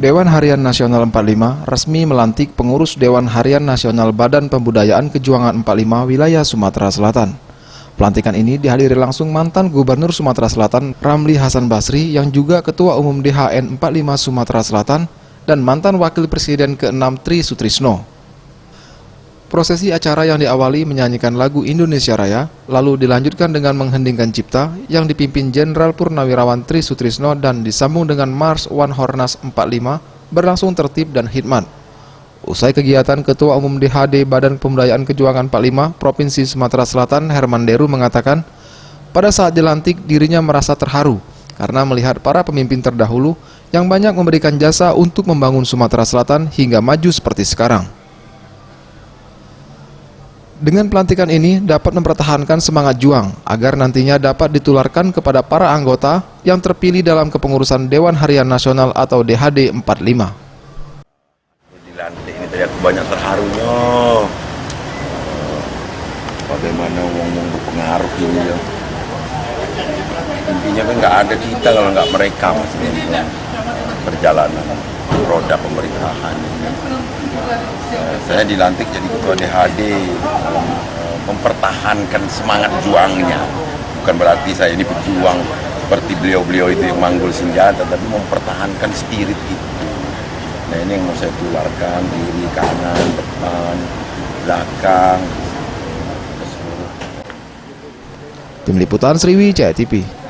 Dewan Harian Nasional 45 resmi melantik pengurus Dewan Harian Nasional Badan Pembudayaan Kejuangan 45 wilayah Sumatera Selatan. Pelantikan ini dihadiri langsung mantan Gubernur Sumatera Selatan Ramli Hasan Basri yang juga Ketua Umum DHN 45 Sumatera Selatan dan mantan Wakil Presiden ke-6 Tri Sutrisno. Prosesi acara yang diawali menyanyikan lagu Indonesia Raya, lalu dilanjutkan dengan menghendingkan cipta yang dipimpin Jenderal Purnawirawan Tri Sutrisno dan disambung dengan Mars One Hornas 45 berlangsung tertib dan khidmat. Usai kegiatan, Ketua Umum DHD Badan Pembudayaan Kejuangan 45 Provinsi Sumatera Selatan Herman Deru mengatakan, pada saat dilantik dirinya merasa terharu karena melihat para pemimpin terdahulu yang banyak memberikan jasa untuk membangun Sumatera Selatan hingga maju seperti sekarang. Dengan pelantikan ini dapat mempertahankan semangat juang agar nantinya dapat ditularkan kepada para anggota yang terpilih dalam kepengurusan Dewan Harian Nasional atau DHD 45. Dilantik ini tadi aku banyak terharunya. Bagaimana ngomong berpengaruh ini ya. Intinya kan nggak ada kita kalau nggak mereka maksudnya perjalanan roda pemerintahan ini. Saya dilantik jadi ketua DHD, mempertahankan semangat juangnya. Bukan berarti saya ini pejuang seperti beliau-beliau itu yang manggul senjata, tapi mempertahankan spirit itu. Nah ini yang mau saya tularkan, kiri, kanan, depan, belakang. Tim Liputan Sriwijaya TV.